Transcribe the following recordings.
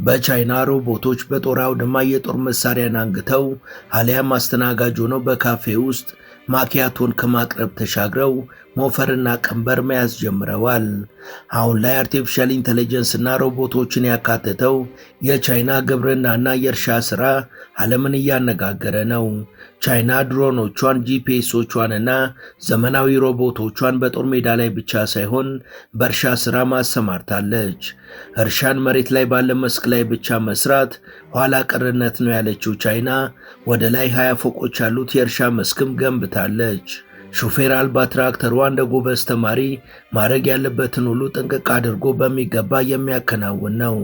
በቻይና ሮቦቶች በጦር አውድማ የጦር መሳሪያን አንግተው አሊያም አስተናጋጅ ሆነው በካፌ ውስጥ ማኪያቶን ከማቅረብ ተሻግረው ሞፈርና ቀንበር መያዝ ጀምረዋል። አሁን ላይ አርቲፊሻል ኢንተለጀንስ እና ሮቦቶችን ያካተተው የቻይና ግብርናና የእርሻ ሥራ ዓለምን እያነጋገረ ነው። ቻይና ድሮኖቿን፣ ጂፒኤሶቿንና ዘመናዊ ሮቦቶቿን በጦር ሜዳ ላይ ብቻ ሳይሆን በእርሻ ሥራ ማሰማርታለች። እርሻን መሬት ላይ ባለ መስክ ላይ ብቻ መስራት ኋላ ቀርነት ነው ያለችው ቻይና ወደ ላይ 20 ፎቆች ያሉት የእርሻ መስክም ገንብታለች። ሹፌር አልባ ትራክተሯ እንደ ጎበዝ ተማሪ ማድረግ ያለበትን ሁሉ ጥንቅቅ አድርጎ በሚገባ የሚያከናውን ነው።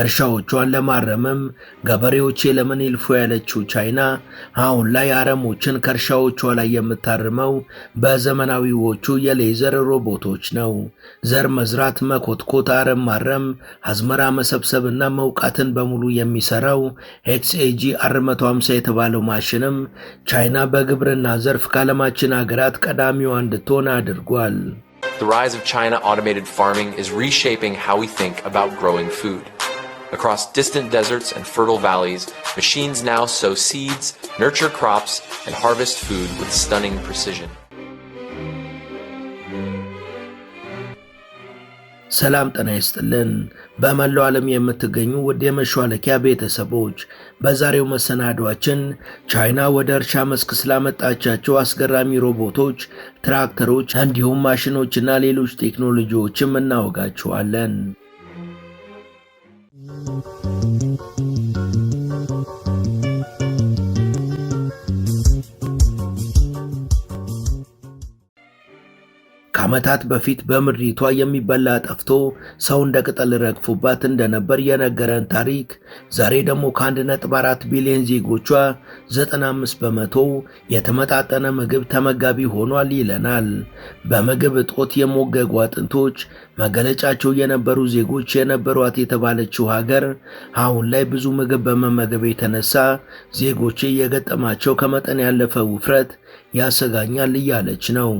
እርሻዎቿን ለማረምም ገበሬዎቼ ለምን ይልፉ ያለችው ቻይና አሁን ላይ አረሞችን ከእርሻዎቿ ላይ የምታርመው በዘመናዊዎቹ የሌዘር ሮቦቶች ነው። ዘር መዝራት፣ መኮትኮት፣ አረም ማረም፣ አዝመራ መሰብሰብና መውቃትን በሙሉ የሚሰራው ኤክስኤጂ 450 የተባለው ማሽንም ቻይና በግብርና ዘርፍ ከዓለማችን ሀገራት ቀዳሚዋ እንድትሆን አድርጓል። The rise of China automated farming is reshaping how we think about growing food. Across distant deserts and fertile valleys, machines now sow seeds, nurture crops, and harvest food with stunning precision. ሰላም ጤና ይስጥልን። በመላው ዓለም የምትገኙ ውድ የመሿለኪያ ቤተሰቦች በዛሬው መሰናዷችን ቻይና ወደ እርሻ መስክ ስላመጣቻቸው አስገራሚ ሮቦቶች፣ ትራክተሮች እንዲሁም ማሽኖችና ሌሎች ቴክኖሎጂዎችም እናወጋችኋለን። ከዓመታት በፊት በምድሪቷ የሚበላ ጠፍቶ ሰው እንደ ቅጠል ረግፎባት እንደነበር የነገረን ታሪክ ዛሬ ደግሞ ከ1.4 ቢሊዮን ዜጎቿ 95 በመቶ የተመጣጠነ ምግብ ተመጋቢ ሆኗል ይለናል። በምግብ እጦት የሞገጉ አጥንቶች መገለጫቸው የነበሩ ዜጎች የነበሯት የተባለችው ሀገር አሁን ላይ ብዙ ምግብ በመመገብ የተነሳ ዜጎች የገጠማቸው ከመጠን ያለፈ ውፍረት ያሰጋኛል እያለች ነው።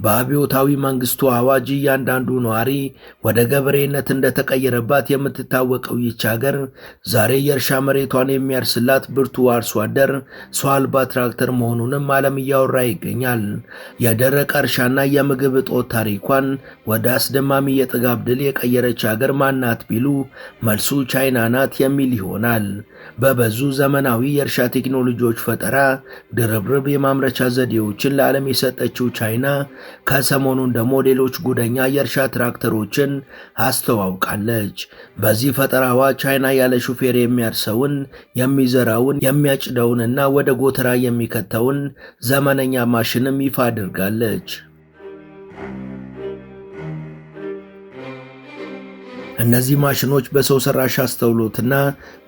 በአብዮታዊ መንግስቱ አዋጅ እያንዳንዱ ነዋሪ ወደ ገበሬነት እንደተቀየረባት የምትታወቀው ይች ሀገር ዛሬ የእርሻ መሬቷን የሚያርስላት ብርቱ አርሶ አደር ሰው አልባ ትራክተር መሆኑንም ዓለም እያወራ ይገኛል። የደረቀ እርሻና የምግብ እጦት ታሪኳን ወደ አስደማሚ የጥጋብ ድል የቀየረች ሀገር ማናት ቢሉ መልሱ ቻይና ናት የሚል ይሆናል። በበዙ ዘመናዊ የእርሻ ቴክኖሎጂዎች ፈጠራ ድርብርብ የማምረቻ ዘዴዎችን ለዓለም የሰጠችው ቻይና ከሰሞኑን ደግሞ ሌሎች ጉደኛ የእርሻ ትራክተሮችን አስተዋውቃለች። በዚህ ፈጠራዋ ቻይና ያለ ሹፌር የሚያርሰውን፣ የሚዘራውን፣ የሚያጭደውንና ወደ ጎተራ የሚከተውን ዘመነኛ ማሽንም ይፋ አድርጋለች። እነዚህ ማሽኖች በሰው ሰራሽ አስተውሎትና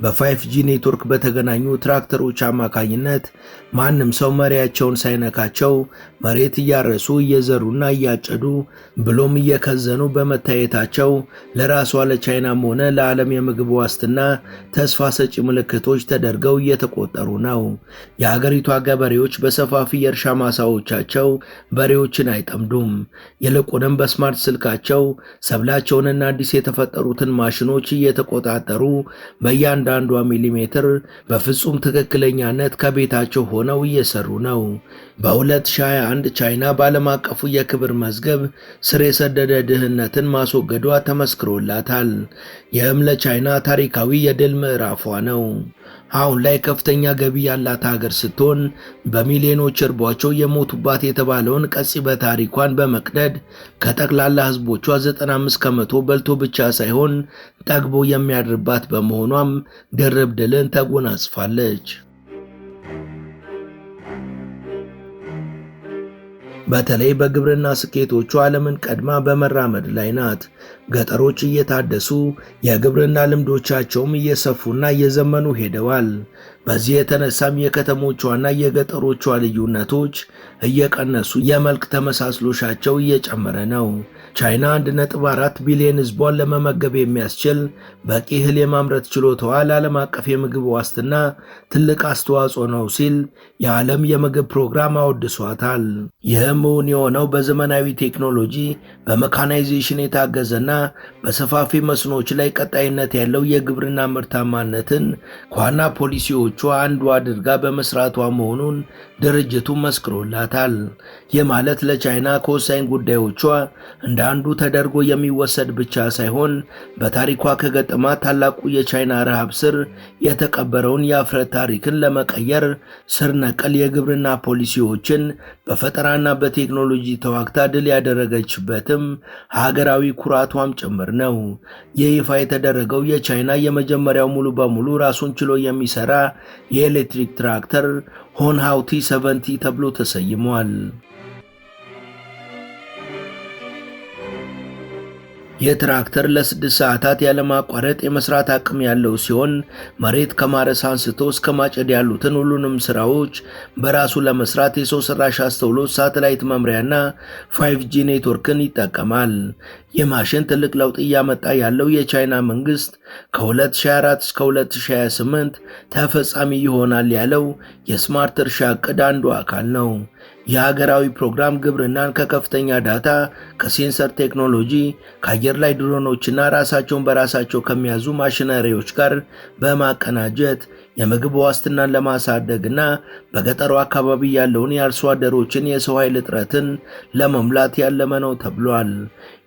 በ5G ኔትወርክ በተገናኙ ትራክተሮች አማካኝነት ማንም ሰው መሪያቸውን ሳይነካቸው መሬት እያረሱ እየዘሩና እያጨዱ ብሎም እየከዘኑ በመታየታቸው ለራሷ ለቻይናም ሆነ ለዓለም የምግብ ዋስትና ተስፋ ሰጪ ምልክቶች ተደርገው እየተቆጠሩ ነው። የሀገሪቷ ገበሬዎች በሰፋፊ የእርሻ ማሳዎቻቸው በሬዎችን አይጠምዱም። ይልቁንም በስማርት ስልካቸው ሰብላቸውንና አዲስ የተፈጠሩትን ማሽኖች እየተቆጣጠሩ በእያንዳንዷ ሚሊሜትር በፍጹም ትክክለኛነት ከቤታቸው ሆነው እየሰሩ ነው። በ2021 ቻይና በዓለም አቀፉ የክብር መዝገብ ስር የሰደደ ድህነትን ማስወገዷ ተመስክሮላታል። ይህም ለቻይና ታሪካዊ የድል ምዕራፏ ነው። አሁን ላይ ከፍተኛ ገቢ ያላት ሀገር ስትሆን በሚሊዮኖች እርቧቸው የሞቱባት የተባለውን ቀጽበ ታሪኳን በመቅደድ ከጠቅላላ ሕዝቦቿ 95 ከመቶ በልቶ ብቻ ሳይሆን ጠግቦ የሚያድርባት በመሆኗም ድርብ ድልን ተጎናጽፋለች። በተለይ በግብርና ስኬቶቹ ዓለምን ቀድማ በመራመድ ላይ ናት። ገጠሮች እየታደሱ የግብርና ልምዶቻቸውም እየሰፉና እየዘመኑ ሄደዋል። በዚህ የተነሳም የከተሞቿና የገጠሮቿ ልዩነቶች እየቀነሱ የመልክ ተመሳስሎሻቸው እየጨመረ ነው። ቻይና 1.4 ቢሊዮን ሕዝቧን ለመመገብ የሚያስችል በቂ እህል የማምረት ችሎታዋ ለዓለም አቀፍ የምግብ ዋስትና ትልቅ አስተዋጽኦ ነው ሲል የዓለም የምግብ ፕሮግራም አወድሷታል። ይህም እውን የሆነው በዘመናዊ ቴክኖሎጂ በሜካናይዜሽን የታገዘና በሰፋፊ መስኖች ላይ ቀጣይነት ያለው የግብርና ምርታማነትን ከዋና ፖሊሲዎቿ አንዱ አድርጋ በመስራቷ መሆኑን ድርጅቱ መስክሮላታል። ይህ ማለት ለቻይና ከወሳኝ ጉዳዮቿ እንደ አንዱ ተደርጎ የሚወሰድ ብቻ ሳይሆን በታሪኳ ከገጠማት ታላቁ የቻይና ረሃብ ስር የተቀበረውን የአፍረት ታሪክን ለመቀየር ስር ነቀል የግብርና ፖሊሲዎችን በፈጠራና በቴክኖሎጂ ተዋግታ ድል ያደረገችበትም ሀገራዊ ኩራቷም ጭምር ነው። ይህ ይፋ የተደረገው የቻይና የመጀመሪያው ሙሉ በሙሉ ራሱን ችሎ የሚሰራ የኤሌክትሪክ ትራክተር ሆንሃው T70 ተብሎ ተሰይሟል። የትራክተር ለ6 ሰዓታት ያለማቋረጥ የመስራት አቅም ያለው ሲሆን መሬት ከማረስ አንስቶ እስከ ማጨድ ያሉትን ሁሉንም ስራዎች በራሱ ለመስራት የሰው ሰራሽ አስተውሎት ሳተላይት መምሪያና 5G ኔትወርክን ይጠቀማል። የማሽን ትልቅ ለውጥ እያመጣ ያለው የቻይና መንግስት ከ2024 እስከ 2028 ተፈጻሚ ይሆናል ያለው የስማርት እርሻ ዕቅድ አንዱ አካል ነው። የሀገራዊ ፕሮግራም ግብርናን ከከፍተኛ ዳታ፣ ከሴንሰር ቴክኖሎጂ፣ ከአየር ላይ ድሮኖችና ራሳቸውን በራሳቸው ከሚያዙ ማሽነሪዎች ጋር በማቀናጀት የምግብ ዋስትናን ለማሳደግና በገጠሩ አካባቢ ያለውን የአርሶ አደሮችን የሰው ኃይል እጥረትን ለመሙላት ያለመ ነው ተብሏል።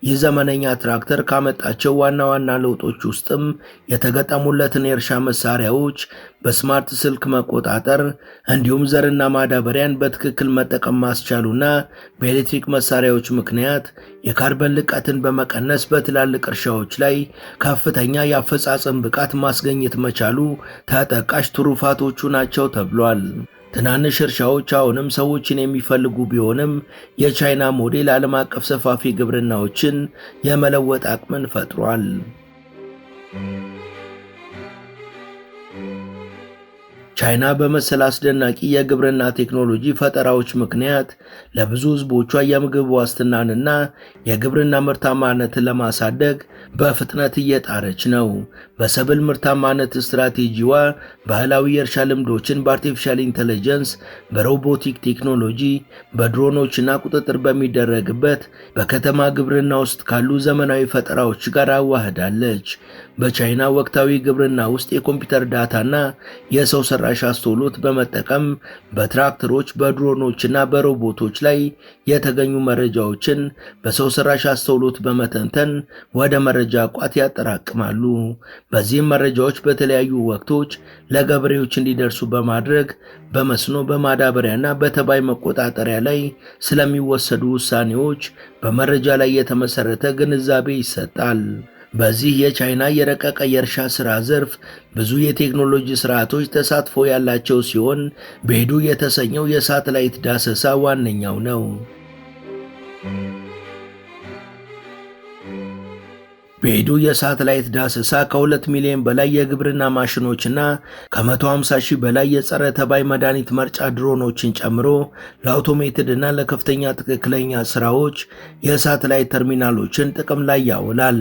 ይህ ዘመነኛ ትራክተር ካመጣቸው ዋና ዋና ለውጦች ውስጥም የተገጠሙለትን የእርሻ መሳሪያዎች በስማርት ስልክ መቆጣጠር እንዲሁም ዘርና ማዳበሪያን በትክክል መጠቀም ማስቻሉና በኤሌክትሪክ መሳሪያዎች ምክንያት የካርበን ልቀትን በመቀነስ በትላልቅ እርሻዎች ላይ ከፍተኛ የአፈጻጸም ብቃት ማስገኘት መቻሉ ተጠቃሽ ትሩፋቶቹ ናቸው ተብሏል። ትናንሽ እርሻዎች አሁንም ሰዎችን የሚፈልጉ ቢሆንም የቻይና ሞዴል ዓለም አቀፍ ሰፋፊ ግብርናዎችን የመለወጥ አቅምን ፈጥሯል። ቻይና በመሰል አስደናቂ የግብርና ቴክኖሎጂ ፈጠራዎች ምክንያት ለብዙ ሕዝቦቿ የምግብ ዋስትናንና የግብርና ምርታማነትን ለማሳደግ በፍጥነት እየጣረች ነው። በሰብል ምርታማነት ስትራቴጂዋ ባህላዊ የእርሻ ልምዶችን በአርቲፊሻል ኢንተለጀንስ፣ በሮቦቲክ ቴክኖሎጂ፣ በድሮኖችና ቁጥጥር በሚደረግበት በከተማ ግብርና ውስጥ ካሉ ዘመናዊ ፈጠራዎች ጋር አዋህዳለች። በቻይና ወቅታዊ ግብርና ውስጥ የኮምፒውተር ዳታና የሰው ሰራሽ አስተውሎት በመጠቀም በትራክተሮች፣ በድሮኖችና በሮቦቶች ላይ የተገኙ መረጃዎችን በሰው ሰራሽ አስተውሎት በመተንተን ወደ መረጃ ቋት ያጠራቅማሉ። በዚህም መረጃዎች በተለያዩ ወቅቶች ለገበሬዎች እንዲደርሱ በማድረግ በመስኖ፣ በማዳበሪያና በተባይ መቆጣጠሪያ ላይ ስለሚወሰዱ ውሳኔዎች በመረጃ ላይ የተመሰረተ ግንዛቤ ይሰጣል። በዚህ የቻይና የረቀቀ የእርሻ ሥራ ዘርፍ ብዙ የቴክኖሎጂ ስርዓቶች ተሳትፎ ያላቸው ሲሆን ቤዱ የተሰኘው የሳተላይት ዳሰሳ ዋነኛው ነው። ቤዱ የሳተላይት ዳሰሳ ከ2 ሚሊዮን በላይ የግብርና ማሽኖችና ከ150 ሺህ በላይ የጸረ ተባይ መድኃኒት መርጫ ድሮኖችን ጨምሮ ለአውቶሜትድ እና ለከፍተኛ ትክክለኛ ስራዎች የሳተላይት ተርሚናሎችን ጥቅም ላይ ያውላል።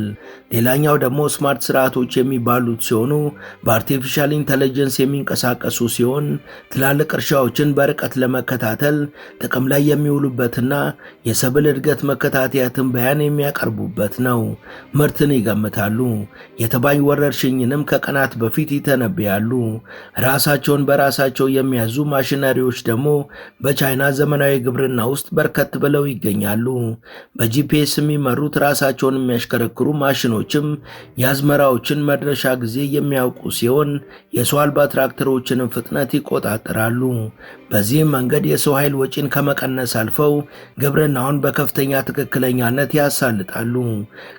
ሌላኛው ደግሞ ስማርት ስርዓቶች የሚባሉት ሲሆኑ በአርቲፊሻል ኢንተለጀንስ የሚንቀሳቀሱ ሲሆን ትላልቅ እርሻዎችን በርቀት ለመከታተል ጥቅም ላይ የሚውሉበትና የሰብል እድገት መከታተያ ትንበያን የሚያቀርቡበት ነው። ምርትን ይገምታሉ። የተባይ ወረርሽኝንም ከቀናት በፊት ይተነብያሉ። ራሳቸውን በራሳቸው የሚያዙ ማሽነሪዎች ደግሞ በቻይና ዘመናዊ ግብርና ውስጥ በርከት ብለው ይገኛሉ። በጂፒኤስ የሚመሩት ራሳቸውን የሚያሽከረክሩ ማሽኖችም የአዝመራዎችን መድረሻ ጊዜ የሚያውቁ ሲሆን የሰው አልባ ትራክተሮችንም ፍጥነት ይቆጣጠራሉ። በዚህም መንገድ የሰው ኃይል ወጪን ከመቀነስ አልፈው ግብርናውን በከፍተኛ ትክክለኛነት ያሳልጣሉ።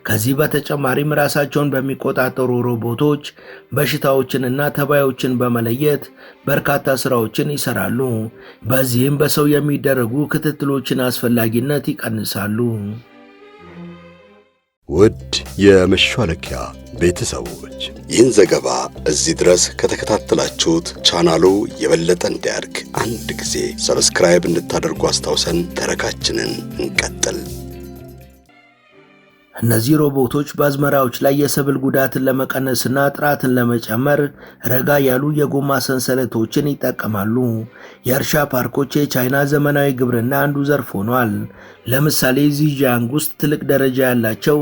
ከዚህ በተጨማሪም ራሳቸውን በሚቆጣጠሩ ሮቦቶች በሽታዎችንና ተባዮችን በመለየት በርካታ ስራዎችን ይሰራሉ። በዚህም በሰው የሚደረጉ ክትትሎችን አስፈላጊነት ይቀንሳሉ። ውድ የመሿለኪያ ቤተሰቦች ይህን ዘገባ እዚህ ድረስ ከተከታተላችሁት ቻናሉ የበለጠ እንዲያድግ አንድ ጊዜ ሰብስክራይብ እንድታደርጉ አስታውሰን ተረካችንን እንቀጥል። እነዚህ ሮቦቶች በአዝመራዎች ላይ የሰብል ጉዳትን ለመቀነስና ጥራትን ለመጨመር ረጋ ያሉ የጎማ ሰንሰለቶችን ይጠቀማሉ። የእርሻ ፓርኮች የቻይና ዘመናዊ ግብርና አንዱ ዘርፍ ሆኗል። ለምሳሌ ዚጂያንግ ውስጥ ትልቅ ደረጃ ያላቸው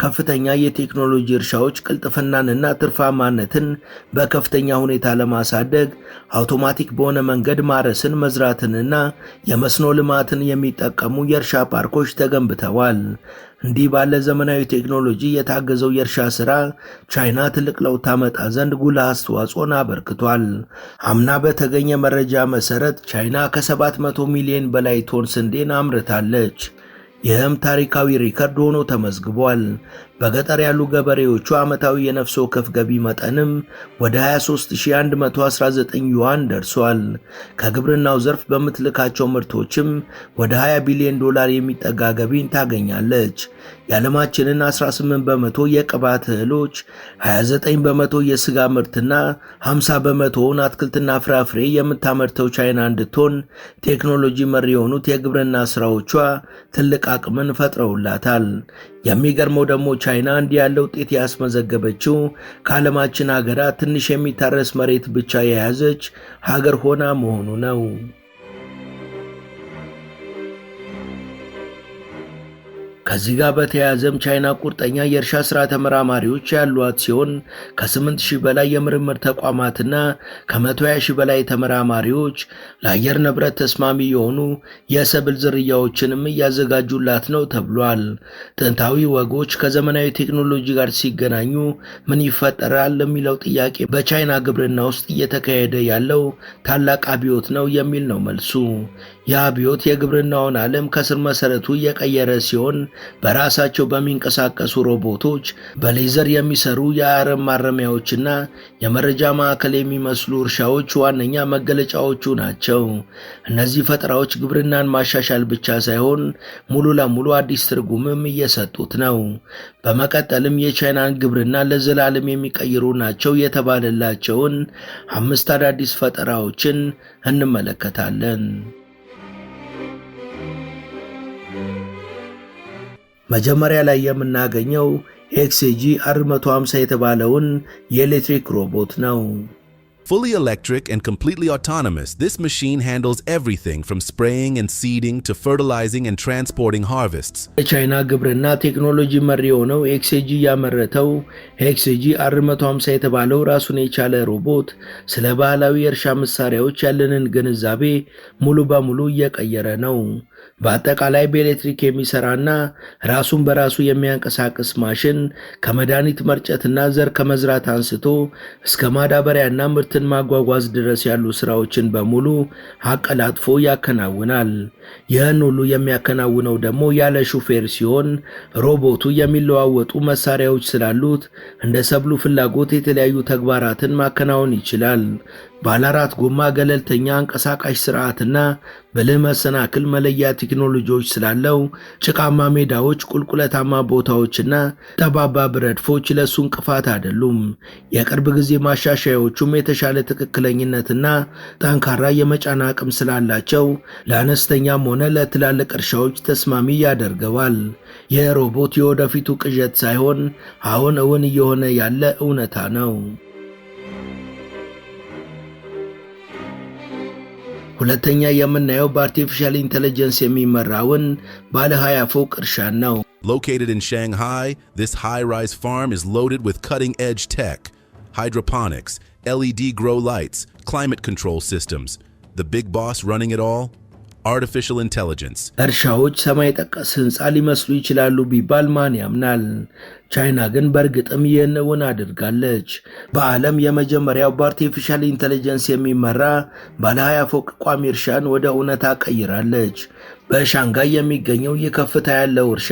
ከፍተኛ የቴክኖሎጂ እርሻዎች ቅልጥፍናንና ትርፋማነትን በከፍተኛ ሁኔታ ለማሳደግ አውቶማቲክ በሆነ መንገድ ማረስን፣ መዝራትንና የመስኖ ልማትን የሚጠቀሙ የእርሻ ፓርኮች ተገንብተዋል። እንዲህ ባለ ዘመናዊ ቴክኖሎጂ የታገዘው የእርሻ ሥራ ቻይና ትልቅ ለውጥ ታመጣ ዘንድ ጉልህ አስተዋጽኦን አበርክቷል። አምና በተገኘ መረጃ መሠረት ቻይና ከ700 ሚሊዮን በላይ ቶን ስንዴን አምርታለች። ይህም ታሪካዊ ሪከርድ ሆኖ ተመዝግቧል። በገጠር ያሉ ገበሬዎቹ ዓመታዊ የነፍስ ወከፍ ገቢ መጠንም ወደ 23119 ዩዋን ደርሷል። ከግብርናው ዘርፍ በምትልካቸው ምርቶችም ወደ 20 ቢሊዮን ዶላር የሚጠጋ ገቢን ታገኛለች። የዓለማችንን 18 በመቶ የቅባት እህሎች፣ 29 በመቶ የሥጋ ምርትና 50 በመቶውን አትክልትና ፍራፍሬ የምታመርተው ቻይና እንድትሆን ቴክኖሎጂ መር የሆኑት የግብርና ሥራዎቿ ትልቅ አቅምን ፈጥረውላታል። የሚገርመው ደግሞ ቻይና እንዲህ ያለ ውጤት ያስመዘገበችው ከዓለማችን ሀገራት ትንሽ የሚታረስ መሬት ብቻ የያዘች ሀገር ሆና መሆኑ ነው። ከዚህ ጋር በተያያዘም ቻይና ቁርጠኛ የእርሻ ሥራ ተመራማሪዎች ያሏት ሲሆን ከ8000 በላይ የምርምር ተቋማትና ከ120,000 በላይ ተመራማሪዎች ለአየር ንብረት ተስማሚ የሆኑ የሰብል ዝርያዎችንም እያዘጋጁላት ነው ተብሏል። ጥንታዊ ወጎች ከዘመናዊ ቴክኖሎጂ ጋር ሲገናኙ ምን ይፈጠራል ለሚለው ጥያቄ በቻይና ግብርና ውስጥ እየተካሄደ ያለው ታላቅ አብዮት ነው የሚል ነው መልሱ። የአብዮት የግብርናውን ዓለም ከስር መሰረቱ እየቀየረ ሲሆን በራሳቸው በሚንቀሳቀሱ ሮቦቶች፣ በሌዘር የሚሰሩ የአረም ማረሚያዎችና የመረጃ ማዕከል የሚመስሉ እርሻዎች ዋነኛ መገለጫዎቹ ናቸው። እነዚህ ፈጠራዎች ግብርናን ማሻሻል ብቻ ሳይሆን ሙሉ ለሙሉ አዲስ ትርጉምም እየሰጡት ነው። በመቀጠልም የቻይናን ግብርና ለዘላለም የሚቀይሩ ናቸው የተባለላቸውን 5 አዳዲስ ፈጠራዎችን እንመለከታለን። መጀመሪያ ላይ የምናገኘው XAG-R150 የተባለውን የኤሌክትሪክ ሮቦት ነው። Fully electric and completely autonomous, this machine handles everything from spraying and seeding to fertilizing and transporting harvests. የቻይና ግብርና ቴክኖሎጂ መሪ የሆነው XAG ያመረተው XAG-R150 የተባለው ራሱን የቻለ ሮቦት ስለ ባህላዊ የእርሻ መሳሪያዎች ያለንን ግንዛቤ ሙሉ በሙሉ እየቀየረ ነው። በአጠቃላይ በኤሌክትሪክ የሚሰራና ራሱን በራሱ የሚያንቀሳቅስ ማሽን ከመድኃኒት መርጨትና ዘር ከመዝራት አንስቶ እስከ ማዳበሪያና ምርትን ማጓጓዝ ድረስ ያሉ ስራዎችን በሙሉ አቀላጥፎ ያከናውናል። ይህን ሁሉ የሚያከናውነው ደግሞ ያለ ሹፌር ሲሆን ሮቦቱ የሚለዋወጡ መሳሪያዎች ስላሉት እንደ ሰብሉ ፍላጎት የተለያዩ ተግባራትን ማከናወን ይችላል። ባለ 4 ጎማ ገለልተኛ አንቀሳቃሽ ስርዓትና ብልህ መሰናክል መለያ ቴክኖሎጂዎች ስላለው ጭቃማ ሜዳዎች፣ ቁልቁለታማ ቦታዎችና ጠባብ ረድፎች ለሱ እንቅፋት አይደሉም። የቅርብ ጊዜ ማሻሻያዎቹም የተሻለ ትክክለኝነትና ጠንካራ የመጫን አቅም ስላላቸው ለአነስተኛም ሆነ ለትላልቅ እርሻዎች ተስማሚ ያደርገዋል። ይህ ሮቦት የወደፊቱ ቅዠት ሳይሆን አሁን እውን እየሆነ ያለ እውነታ ነው። ሁለተኛ የምናየው በአርቲፊሻል ኢንተለጀንስ የሚመራውን ባለ 20 ፎቅ እርሻን ነው። Located in Shanghai, this high-rise farm is loaded with cutting-edge tech, hydroponics, LED grow lights, climate control systems. The big boss running it all? Artificial intelligence. እርሻዎች ሰማይ ጠቀስ ህንፃ ሊመስሉ ይችላሉ ቢባል ማን ያምናል? ቻይና ግን በእርግጥም ይህን እውን አድርጋለች። በዓለም የመጀመሪያው በአርቲፊሻል ኢንተለጀንስ የሚመራ ባለ 20 ፎቅ ቋሚ እርሻን ወደ እውነታ ቀይራለች። በሻንጋይ የሚገኘው የከፍታ ያለው እርሻ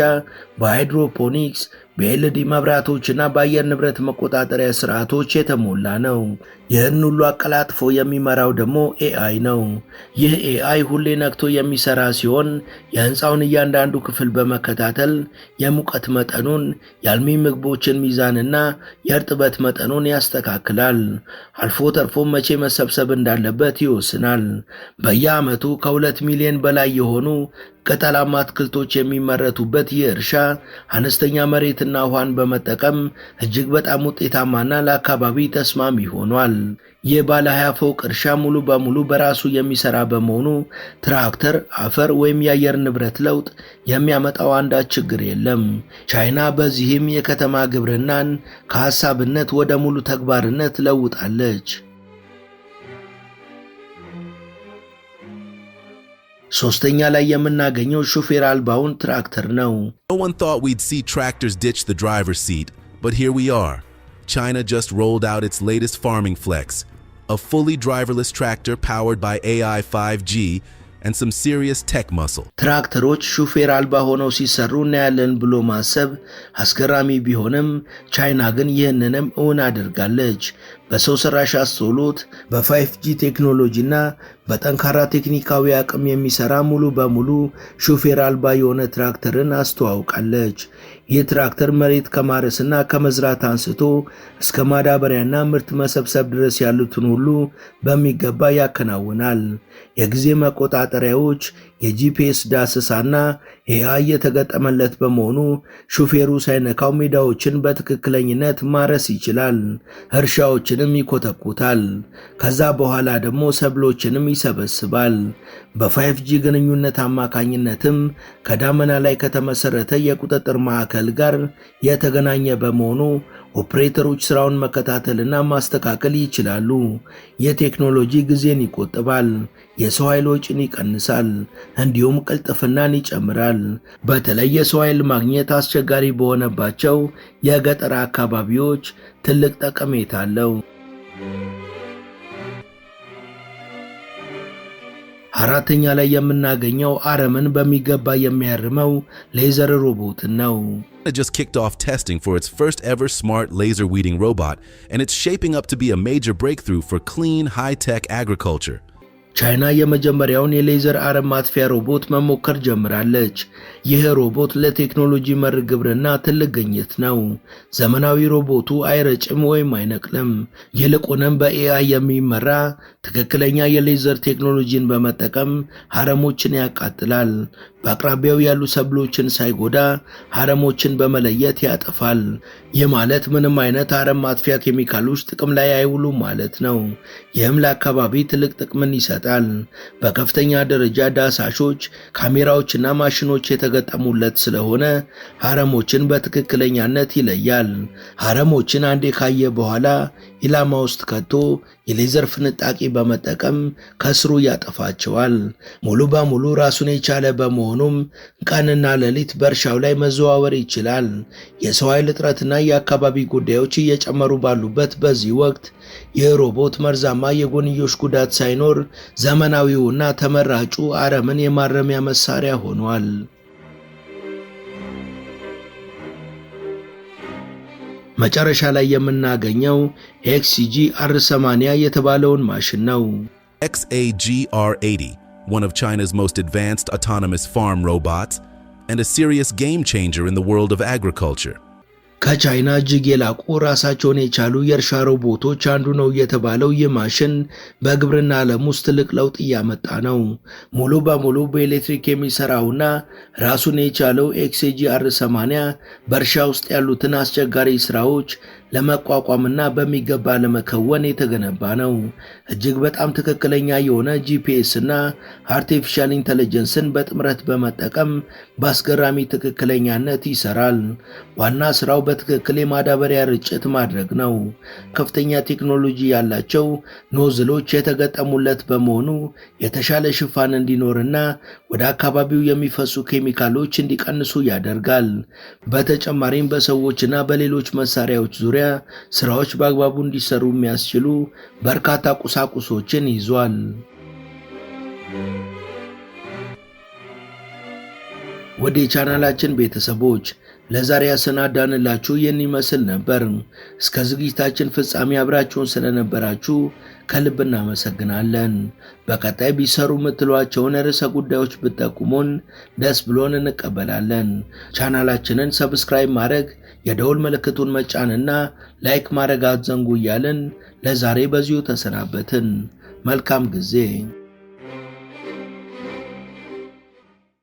በሃይድሮፖኒክስ በኤልዲ መብራቶችና በአየር ንብረት መቆጣጠሪያ ስርዓቶች የተሞላ ነው። ይህን ሁሉ አቀላጥፎ የሚመራው ደግሞ ኤአይ ነው። ይህ ኤአይ ሁሌ ነቅቶ የሚሰራ ሲሆን የህንፃውን እያንዳንዱ ክፍል በመከታተል የሙቀት መጠኑን፣ የአልሚ ምግቦችን ሚዛንና የእርጥበት መጠኑን ያስተካክላል። አልፎ ተርፎ መቼ መሰብሰብ እንዳለበት ይወስናል። በየዓመቱ ከ2 ሚሊዮን በላይ የሆኑ ቅጠላማ አትክልቶች የሚመረቱበት ይህ እርሻ አነስተኛ መሬትና ውሃን በመጠቀም እጅግ በጣም ውጤታማና ለአካባቢ ተስማሚ ሆኗል። ይህ ባለ 20 ፎቅ እርሻ ሙሉ በሙሉ በራሱ የሚሰራ በመሆኑ ትራክተር፣ አፈር ወይም የአየር ንብረት ለውጥ የሚያመጣው አንዳች ችግር የለም። ቻይና በዚህም የከተማ ግብርናን ከሐሳብነት ወደ ሙሉ ተግባርነት ለውጣለች። ሶስተኛ ላይ የምናገኘው ሹፌር አልባውን ትራክተር ነው። No one thought we'd see tractors ditch the driver's seat, but here we are. China just rolled out its latest farming flex, a fully driverless tractor powered by AI 5G and some serious tech muscle. ትራክተሮች ሹፌር አልባ ሆነው ሲሰሩ እናያለን ብሎ ማሰብ አስገራሚ ቢሆንም ቻይና ግን ይህንንም እውን አድርጋለች። በሰው ሰራሽ አስተውሎት በ5G ቴክኖሎጂና በጠንካራ ቴክኒካዊ አቅም የሚሰራ ሙሉ በሙሉ ሹፌር አልባ የሆነ ትራክተርን አስተዋውቃለች። ይህ ትራክተር መሬት ከማረስና ከመዝራት አንስቶ እስከ ማዳበሪያና ምርት መሰብሰብ ድረስ ያሉትን ሁሉ በሚገባ ያከናውናል። የጊዜ መቆጣጠሪያዎች፣ የጂፒኤስ ዳሰሳና ኤአይ የተገጠመለት በመሆኑ ሹፌሩ ሳይነካው ሜዳዎችን በትክክለኝነት ማረስ ይችላል። እርሻዎችንም ይኮተኩታል። ከዛ በኋላ ደግሞ ሰብሎችንም ይሰበስባል። በ5G ግንኙነት አማካኝነትም ከዳመና ላይ ከተመሰረተ የቁጥጥር ማዕከል ጋር የተገናኘ በመሆኑ ኦፕሬተሮች ስራውን መከታተልና ማስተካከል ይችላሉ። የቴክኖሎጂ ጊዜን ይቆጥባል፣ የሰው ኃይል ወጪን ይቀንሳል፣ እንዲሁም ቅልጥፍናን ይጨምራል። በተለይ የሰው ኃይል ማግኘት አስቸጋሪ በሆነባቸው የገጠር አካባቢዎች ትልቅ ጠቀሜታ አለው። አራተኛ ላይ የምናገኘው አረምን በሚገባ የሚያርመው ሌዘር ሮቦትን ነው። It just kicked off testing for its first ever smart laser weeding robot, and it's shaping up to be a major breakthrough for clean, high-tech agriculture. ቻይና የመጀመሪያውን የሌዘር አረም ማጥፊያ ሮቦት መሞከር ጀምራለች። ይህ ሮቦት ለቴክኖሎጂ መር ግብርና ትልቅ ግኝት ነው። ዘመናዊ ሮቦቱ አይረጭም ወይም አይነቅልም። ይልቁንም በኤአይ የሚመራ ትክክለኛ የሌዘር ቴክኖሎጂን በመጠቀም አረሞችን ያቃጥላል። በአቅራቢያው ያሉ ሰብሎችን ሳይጎዳ አረሞችን በመለየት ያጠፋል። ይህ ማለት ምንም አይነት አረም ማጥፊያ ኬሚካሎች ጥቅም ላይ አይውሉም ማለት ነው። ይህም ለአካባቢ ትልቅ ጥቅምን ይሰጣል። በከፍተኛ ደረጃ ዳሳሾች፣ ካሜራዎችና ማሽኖች የተገጠሙለት ስለሆነ አረሞችን በትክክለኛነት ይለያል። አረሞችን አንዴ ካየ በኋላ ኢላማ ውስጥ ከቶ የሌዘር ፍንጣቂ በመጠቀም ከስሩ ያጠፋቸዋል። ሙሉ በሙሉ ራሱን የቻለ በመሆኑም ቀንና ሌሊት በእርሻው ላይ መዘዋወር ይችላል። የሰው ኃይል እጥረትና የአካባቢ ጉዳዮች እየጨመሩ ባሉበት በዚህ ወቅት ይህ ሮቦት መርዛማ የጎንዮሽ ጉዳት ሳይኖር ዘመናዊውና ተመራጩ አረምን የማረሚያ መሳሪያ ሆኗል። መጨረሻ ላይ የምናገኘው XAG-R80 የተባለውን ማሽን ነው። XAG-R80, one of China's most advanced autonomous farm robots, and a serious game changer in the world of agriculture. ከቻይና እጅግ የላቁ ራሳቸውን የቻሉ የእርሻ ሮቦቶች አንዱ ነው የተባለው ይህ ማሽን በግብርና ዓለም ውስጥ ትልቅ ለውጥ እያመጣ ነው። ሙሉ በሙሉ በኤሌክትሪክ የሚሰራውና ራሱን የቻለው XAG-R80 በእርሻ ውስጥ ያሉትን አስቸጋሪ ስራዎች ለመቋቋምና በሚገባ ለመከወን የተገነባ ነው። እጅግ በጣም ትክክለኛ የሆነ ጂፒኤስ እና አርቲፊሻል ኢንተለጀንስን በጥምረት በመጠቀም በአስገራሚ ትክክለኛነት ይሰራል። ዋና ስራው በትክክል የማዳበሪያ ርጭት ማድረግ ነው። ከፍተኛ ቴክኖሎጂ ያላቸው ኖዝሎች የተገጠሙለት በመሆኑ የተሻለ ሽፋን እንዲኖርና ወደ አካባቢው የሚፈሱ ኬሚካሎች እንዲቀንሱ ያደርጋል። በተጨማሪም በሰዎችና በሌሎች መሳሪያዎች ዙሪያ ስራዎች በአግባቡ እንዲሰሩ የሚያስችሉ በርካታ ቁሳቁሶችን ይዟል። ወደ ቻናላችን ቤተሰቦች ለዛሬ ያሰናዳንላችሁ ይህን ይመስል ነበር። እስከ ዝግጅታችን ፍጻሜ አብራችሁን ስለነበራችሁ ከልብ እናመሰግናለን። በቀጣይ ቢሰሩ የምትሏቸውን ርዕሰ ጉዳዮች ብትጠቁሙን ደስ ብሎን እንቀበላለን። ቻናላችንን ሰብስክራይብ ማድረግ፣ የደውል ምልክቱን መጫንና ላይክ ማድረግ አትዘንጉ እያልን ለዛሬ በዚሁ ተሰናበትን። መልካም ጊዜ።